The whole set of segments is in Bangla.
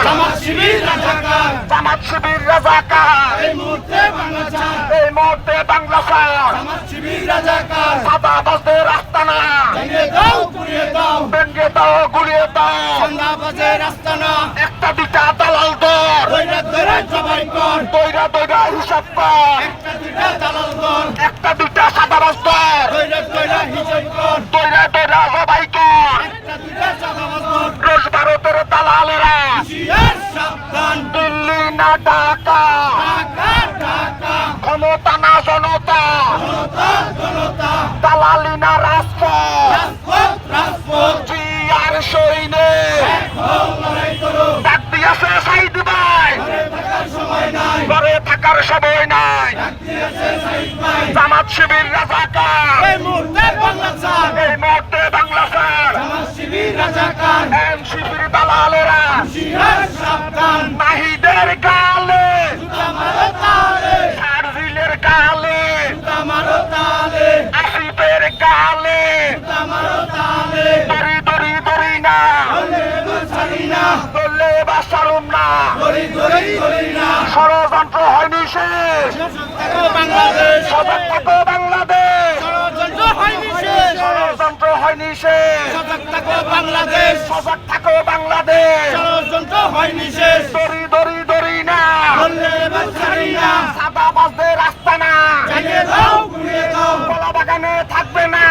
জামাত শিবির রাজাকার, জামাত শিবির রাজাকার, এই মুহূর্তে বাংলা ছাড়, এই মুহূর্তে বাংলা ছাড়, জামাত শিবির রাজাকার, চাঁদাবাজদের আস্তানা ভেঙে দাও গুড়িয়ে দাও, ভেঙে দাও গুড়িয়ে দাও, চাঁদাবাজের আস্তানা একটা দুটা দালাল দল দৈরা দৈরা জবাই কর, দৈরা দৈরা হিসাব কর, একটা দুটা দালাল দল একটা দুটা সাদাবাজ দল দৈরা দৈরা হিসাব কর, দৈরা দৈরা সবাই কর, একটা দুটা চাঁদাবাজ দল, রোজ ভারতের দালালেরা হুঁশিয়ার সাবধান, দিল্লি না ঢাকা, টাকা টাকা, ক্ষমতা না জনতা, জনতা জনতা, দালালি না রাজপথ, রাজপথ রাজপথ, জিয়ার সৈনে এক হও লড়াই করো, ডাক দিয়েছে সাইদ ভাই, ঘরে থাকার সময় নাই, ঘরে থাকার সময় নাই, ডাক দিয়েছে সাইদ ভাই, জামাত শিবির রাজাকার, এই মুহূর্তে বাংলা ছাড়, এই মুহূর্তে বাংলা স্যার, জামাত শিবির রাজাকার, এনসিপির দালালেরা হুঁশিয়ার সাবধান, নাহিদের গালে, জুতা মারো তালে, শারজিলের গালে, জুতা মারো তালে, আসিফের গালে, জুতা মারো তালে, দড়ি দড়ি দড়ি না, বললে এবার ছাড়ি না, বললে বা সারুম না, দড়ি দড়ি দড়ি না, ষড়যন্ত্র হয়নি শেষ, থাকো বাংলাদেশ, সজাগ থাকো বাংলাদেশ, ষড়যন্ত্র হয়নি শেষ, ষড়যন্ত্র হয়নি শেষ, সজাগ থাকো বাংলাদেশ, সজাগ থাকো বাংলাদেশ, ষড়যন্ত্র হয়নি শেষ, দড়ি দড়ি দড়ি না, বললে এবার ছাড়ি না, সাদাবাজদের আস্তানা জানিয়ে দাও ঘুরিয়ে দাও, কলা বাগানে থাকবে না,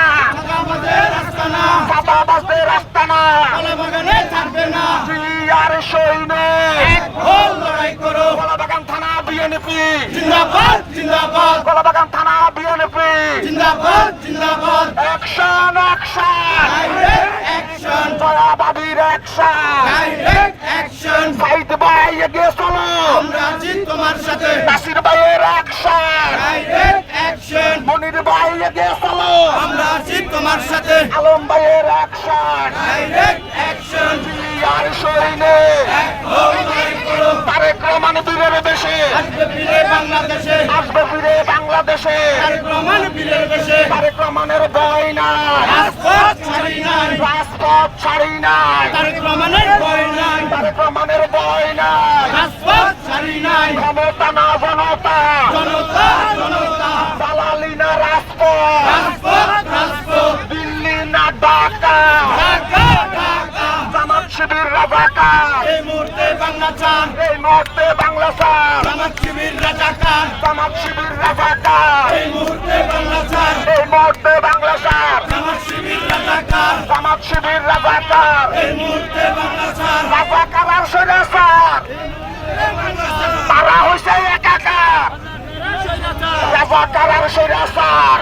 আমাদের আস্তানা, সাদাবাজদের আস্তানা কলা বাগানে থাকবে না, জিয়ার সৈনে এক হও লড়াই করো, কলা বাগান থানা বিএনপি, জিন্দাবাদ জিন্দাবাদ, কলা বাগান থানা বিএনপি, জিন্দাবাদ জিন্দাবাদ, অ্যাকশন অ্যাকশন, ডাইরেক্ট অ্যাকশন, দয়াবাদীর অ্যাকশন, ডাইরেক্ট অ্যাকশন, সাইদ ভাই এগিয়ে চলো, আমরা আছি তোমার সাথে, নাসির ভাইয়ের অ্যাকশন, ডাইরেক্ট অ্যাকশন, মনির ভাই এগিয়ে চলো, আমরা আছি তোমার সাথে, আলম ভাইয়ের অ্যাকশন, ডাইরেক্ট অ্যাকশন, জিয়ার সৈনে এক হও লড়াই করো, তারেক রহমান বীরের দেশে, আসবে ফিরে বাংলাদেশে, আসবে ফিরে বাংলাদেশে, তারেক রহমান বীরের দেশে, তারেক রহমানের ভয় নাই, রাজপথ ছাড়ি নাই, রাজপথ ছাড়ি নাই, তারেক রহমানের ভয় নাই, তারেক রহমানের ভয় নাই, রাজপথ ছাড়ি নাই, ক্ষমতা না জনতা, জনতা জনতা, দালালি না রাজপথ, রাজপথ রাজপথ, দিল্লি না ঢাকা, ঢাকা ঢাকা, জামাত শিবির রাজাকার, এই মুহূর্তে বাংলা ছাড়, এই মুহূর্তে বাংলা স্যার, জামাত শিবির রাজাকার, জামাত শিবির রাজাকার, এই মুহূর্তে বাংলা ছাড়, এই মুহূর্তে বাংলা স্যার, জামাত শিবির রাজাকার, জামাত শিবির রাজাকার, এই মুহূর্তে বাংলা ছাড়, রাজাকার আর স্বৈরাচার, তারা হইছে একাকার, রাজাকার আর স্বৈরাচার,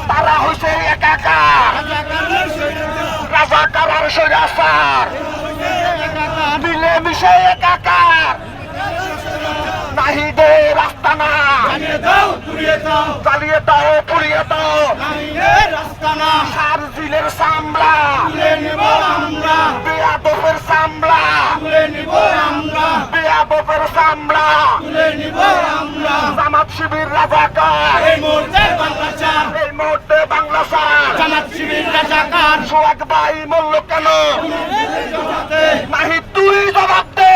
তারা হইছে একাকার, রাজাকার আর স্বৈরাচার, মিলে মিশে একাকার, নাহিদের আস্তানা জানিয়ে দাও ঘুরিয়ে দাও, চালিয়ে দাও পুড়িয়ে দাও, নাহিদের আস্তানা, শারজিলের সামলা, তুলে নিব আমরা, বেয়াদবের সামলা, তুলে নিব আমরা, বেয়াদবের সামলা, তুলে নিব আমরা, জামাত শিবির রাজাকার, এই মুহূর্তে বাংলা ছাড়, এই মুহূর্তে বাংলা স্যার, জামাত শিবির রাজাকার, সোহাগ ভাই মূল্য কেন, জমাতে নাহি তুই জবাব দে,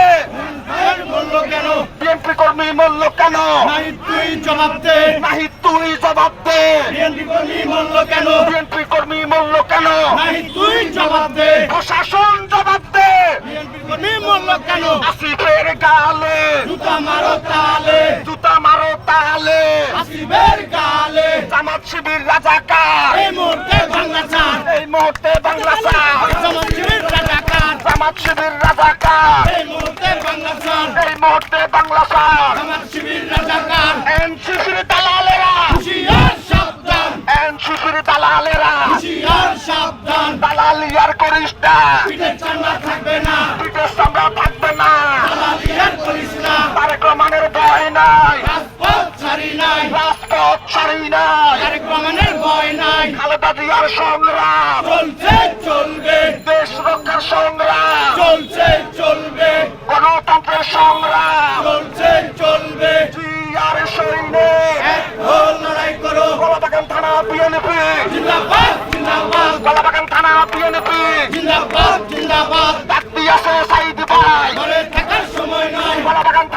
বলল কেন, বিএনপি কর্মী মূল্য কেন, নাই তুই জবাব দে, নাহি তুই জবাব দে, বিএনপি কর্মী বলল কেন, বিএনপি কর্মী মূল্য কেন, নাই তুই জবাব দে, প্রশাসন জবাব দে, বিএনপি কর্মী বলল কেন, আসিফের গালে, জুতা মারো তালে, জুতা মারো তালে, আসিবের গালে, জামাত শিবির রাজাকার, এই মুহূর্তে বাংলা ছাড়, এই মুহূর্তে বাংলা স্যার, জামাত শিবির রাজাকার, জামাত শিবির রাজাকার, এই মুহূর্তে বাংলা ছাড়, এই মুহূর্তে বাংলা স্যার, জামাত শিবির রাজাকার, এনসিপির দালালেরা, হুঁশিয়ার সাবধান, এনসিপির দালালেরা, হুঁশিয়ার সাবধান, দালালি আর করিস না, পিঠের চামড়া থাকবে না, পিঠের সামরা থাকবে না, দালালি আর করিস না, তারেক রহমানের ভয় নাই, রাজপথ ছাড়ি নাই, রাজপথ ছাড়ি নাই, তারেক রহমানের ভয় নাই, খালেদা জিয়ার সংগ্রাম, চলছে চলবে, দেশ রক্ষার সংগ্রাম, চলছে চলবে, গণতন্ত্রের সংগ্রাম, চলছে চলবে, জিয়ার সৈনিক, এক হও লড়াই করো, কলাবাগান থানা বিএনপি, জিন্দাবাদ জিন্দাবাদ, কলাবাগান থানা বিএনপি, জিন্দাবাদ জিন্দাবাদ, ডাক দিয়েছে সাইদ ভাই,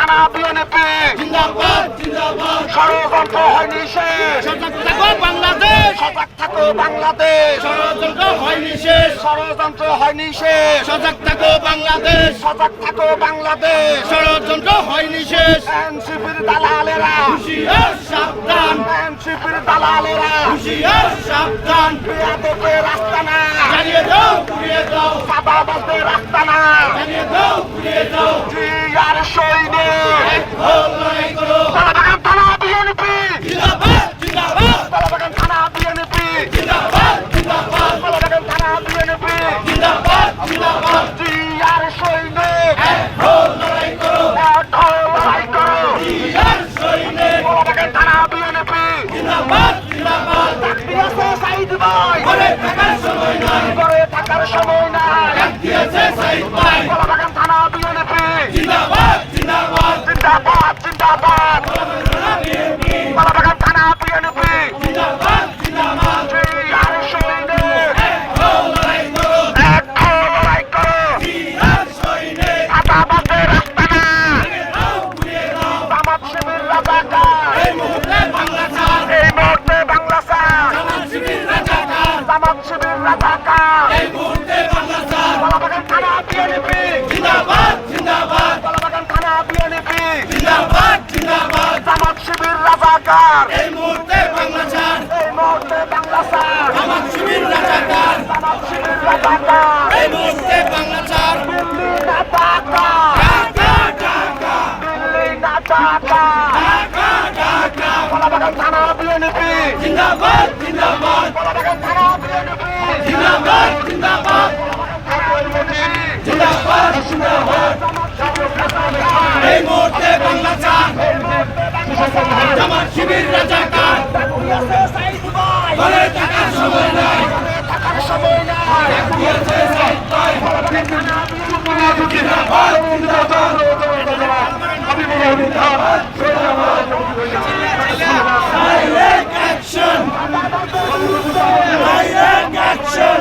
থানা বিএনপি জিন্দাবাদ জিন্দাবাদ ষড়যন্ত্র হয়নি শেষ সজাগ থাকো বাংলাদেশ সজাগ থাকো বাংলাদেশ ষড়যন্ত্র হয়নি শেষ ষড়যন্ত্র হয়নি শেষ সজাগ থাকো বাংলাদেশ সজাগ থাকো বাংলাদেশ ষড়যন্ত্র হয়নি শেষ এনসিপির দালালেরা হুঁশিয়ার সাবধান এনসিপির দালালেরা হুঁশিয়ার সাবধান বেয়াদবের আস্তানা জ্বালিয়ে দাও পুড়িয়ে দাও চাঁদাবাজদের আস্তানা জ্বালিয়ে দাও পুড়িয়ে দাও জিয়ার সৈনিক এক হল লড়াই করো তালাবাগান থানা বিএনপি জিন্দাবাদ জিন্দাবাদ তালাবাগান থানা বিএনপি জিন্দাবাদ জিন্দাবাদ তালাবাগান থানা বিএনপি জিন্দাবাদ জিন্দাবাদ জিয়ার সৈনিক এক হল লড়াই করো এক ঢল লড়াই করো জিয়ার সৈনিক তালাবাগান থানা বিএনপি জিন্দাবাদ জিন্দাবাদ দিয়েছে সাইদ ভাই ঘরে থাকার সময় নাই ঘরে থাকার সময় নাই ডাক দিয়েছে সাইদ ভাই তালাবাগান থানা বিএনপি জিন্দাবাদ জিন্দাবাদ জিন্দাবাদ জিন্দাবাদ বিএনপি তালাবাগান থানা বিএনপি জিন্দাবাদ জিন্দাবাদ জিয়ার সৈনিক এক হল লড়াই করো এক ঢল লড়াই করো জিয়ার সৈনিক চাঁদাবাজদের আস্তানা দাও পুড়িয়ে দাও জামাত শিবির রাজাকার এই মুহূর্তে বাংলা ছাড় এই মুহূর্তে বাংলা স্যার জামাত শিবির রাজাকার জামাত শিবির রাজাকার এই মুহূর্তে বাংলা ছাড় তালাবাগান থানা বিএনপি জিন্দাবাদ জিন্দাবাদ তালাবাগান থানা বিএনপি জিন্দাবাদ জিন্দাবাদ জামাত শিবির রাজাকার এই মুহূর্তে বাংলা ছাড় এই মুহূর্তে বাংলা স্যার জামাত শিবির রাজাকার জামাত শিবির রাজাকার এই মুহূর্তে বাংলা ছাড় দিল্লি না ঢাকা ঢাকা ঢাকা দিল্লি না ঢাকা ঢাকা ঢাকা তালাবাগান থানা বিএনপি জিন্দাবাদ জিন্দাবাদ তালাবাগান থানা বিএনপি জিন্দাবাদ জিন্দাবাদ জিন্দাবাদ জিন্দাবাদ এই মুহূর্তে বাংলা ছাড় জামাত শিবির রাজাকার ঘরে থাকার সময় নাই থাকার সময় নাই দিয়েছে সাইদ ভাই জিন্দাবাদ জিন্দাবাদ direct action direct action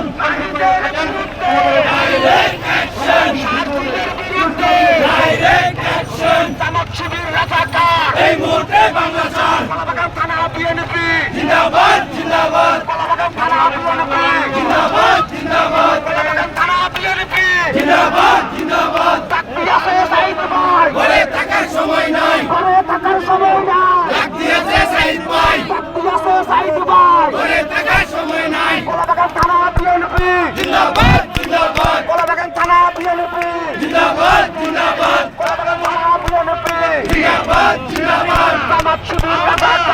direct action direct action Jamaat Shibir রাজাকার এই মুহূর্তে বাংলা ছাড় তালাবাগান থানা বিএনপি জিন্দাবাদ জিন্দাবাদ তালাবাগান থানা বিএনপি জিন্দাবাদ জিন্দাবাদ তালাবাগান থানা বিএনপি জিন্দাবাদ জিন্দাবাদ দিয়েছে সাইদ ভাই ঘরে থাকার সময় নাই ঘরে থাকার সময় নাই ডাক দিয়েছে সাইদ ভাই দিয়েছে সাইদ ভাই ঘরে থাকার সময় নাই তালাবাগান থানা বিএনপি জিন্দাবাদ জিন্দাবাদ তালাবাগান থানা বিএনপি জিন্দাবাদ জিন্দাবাদ তালাবাগান থানা বিএনপি জিন্দাবাদ জিন্দাবাদ জামাত শিবির রাজাকার